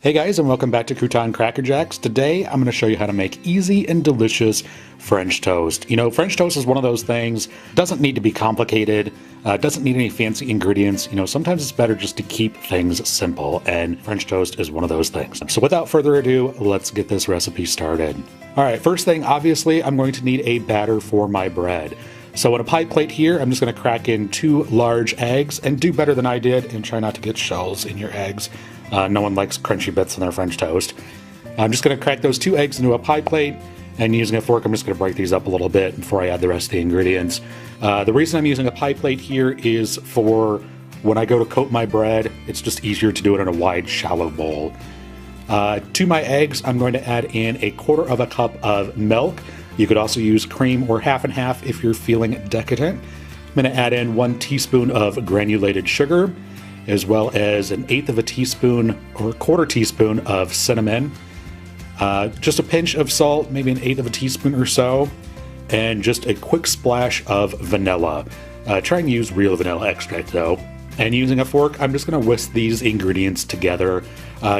Hey guys, and welcome back to Crouton Cracker Jacks. Today I'm going to show you how to make easy and delicious French toast. You know, French toast is one of those things, doesn't need to be complicated, doesn't need any fancy ingredients. You know, sometimes it's better just to keep things simple, and French toast is one of those things. So without further ado, let's get this recipe started. All right, first thing, obviously, I'm going to need a batter for my bread. So on a pie plate here, I'm just going to crack in 2 large eggs, and do better than I did and try not to get shells in your eggs. No one likes crunchy bits in their French toast. I'm just going to crack those 2 eggs into a pie plate, and using a fork, I'm just going to break these up a little bit before I add the rest of the ingredients. The reason I'm using a pie plate here is for when I go to coat my bread, it's just easier to do it in a wide, shallow bowl. To my eggs, I'm going to add in 1/4 cup of milk. You could also use cream or half and half if you're feeling decadent. I'm going to add in 1 teaspoon of granulated sugar, as well as 1/8 teaspoon or 1/4 teaspoon of cinnamon, just a pinch of salt, maybe 1/8 teaspoon or so, and just a quick splash of vanilla. Try and use real vanilla extract though. And using a fork, I'm just going to whisk these ingredients together.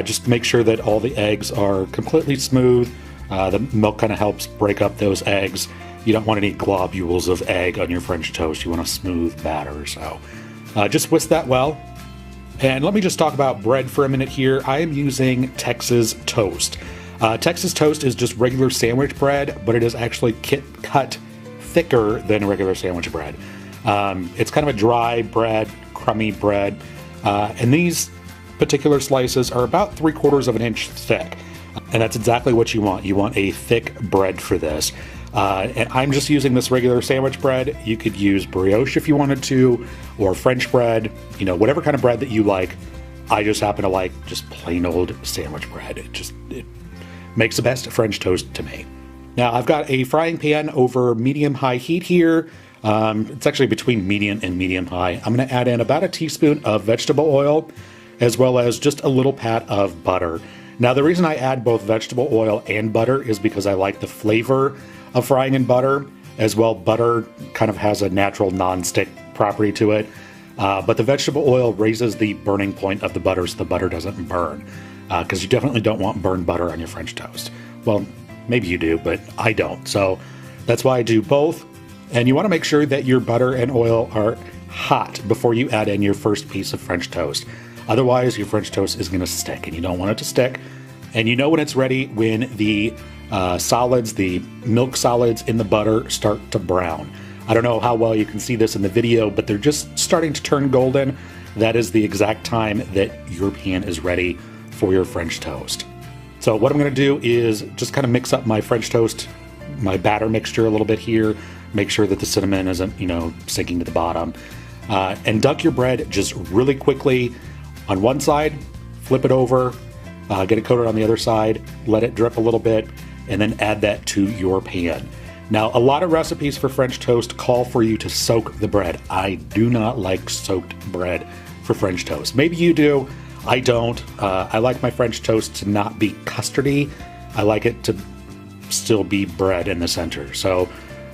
Just make sure that all the eggs are completely smooth. The milk kind of helps break up those eggs. You don't want any globules of egg on your French toast. You want a smooth batter, so just whisk that well. And let me just talk about bread for a minute here. I am using Texas Toast. Texas Toast is just regular sandwich bread, but it is actually cut thicker than regular sandwich bread. It's kind of a dry bread, crummy bread, and these particular slices are about 3/4 of an inch thick. And that's exactly what you want. You want a thick bread for this. And I'm just using this regular sandwich bread. You could use brioche if you wanted to, or French bread, you know, whatever kind of bread that you like. I just happen to like just plain old sandwich bread. It makes the best French toast to me. Now I've got a frying pan over medium-high heat here. It's actually between medium and medium-high. I'm going to add in about 1 teaspoon of vegetable oil, as well as just a little pat of butter. Now the reason I add both vegetable oil and butter is because I like the flavor of frying in butter. As well, butter kind of has a natural non-stick property to it, but the vegetable oil raises the burning point of the butter so the butter doesn't burn, because you definitely don't want burned butter on your French toast. Well, maybe you do, but I don't, so that's why I do both. And you want to make sure that your butter and oil are hot before you add in your first piece of French toast. Otherwise, your French toast is going to stick, and you don't want it to stick. And you know when it's ready when the solids, the milk solids in the butter start to brown. I don't know how well you can see this in the video, but they're just starting to turn golden. That is the exact time that your pan is ready for your French toast. So what I'm going to do is just kind of mix up my French toast, my batter mixture a little bit here. Make sure that the cinnamon isn't, you know, sinking to the bottom. And dunk your bread just really quickly on one side, flip it over, get it coated on the other side, let it drip a little bit, and then add that to your pan. Now, a lot of recipes for French toast call for you to soak the bread. I do not like soaked bread for French toast. Maybe you do, I don't. I like my French toast to not be custardy. I like it to still be bread in the center. So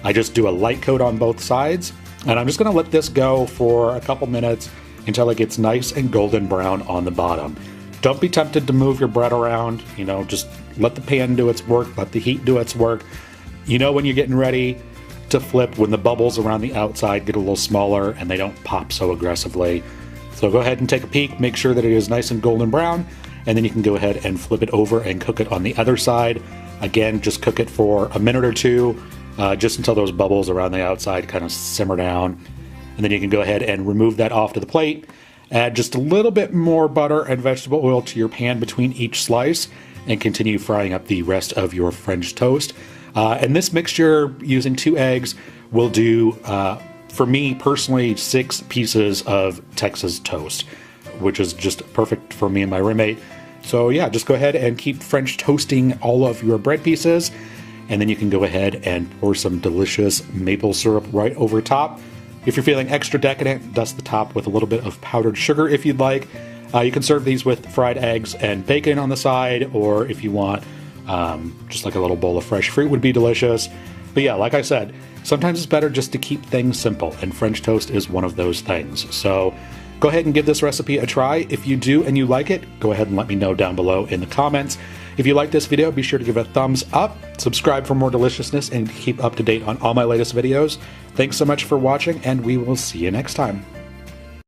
I just do a light coat on both sides, and I'm just gonna let this go for a couple minutes until it gets nice and golden brown on the bottom. Don't be tempted to move your bread around, you know, just let the pan do its work, let the heat do its work. You know when you're getting ready to flip, when the bubbles around the outside get a little smaller and they don't pop so aggressively. So go ahead and take a peek, make sure that it is nice and golden brown, and then you can go ahead and flip it over and cook it on the other side. Again, just cook it for a minute or two, just until those bubbles around the outside kind of simmer down. And then you can go ahead and remove that off to the plate. Add just a little bit more butter and vegetable oil to your pan between each slice, and continue frying up the rest of your French toast. And this mixture, using 2 eggs, will do, for me personally, 6 pieces of Texas toast, which is just perfect for me and my roommate. So yeah, just go ahead and keep French toasting all of your bread pieces, and then you can go ahead and pour some delicious maple syrup right over top. If you're feeling extra decadent, dust the top with a little bit of powdered sugar if you'd like. You can serve these with fried eggs and bacon on the side, or if you want, just like a little bowl of fresh fruit would be delicious. But yeah, like I said, sometimes it's better just to keep things simple, and French toast is one of those things. So Go ahead and give this recipe a try. If you do and you like it, go ahead and let me know down below in the comments. If you like this video, be sure to give it a thumbs up, subscribe for more deliciousness, and keep up to date on all my latest videos. Thanks so much for watching, and we will see you next time.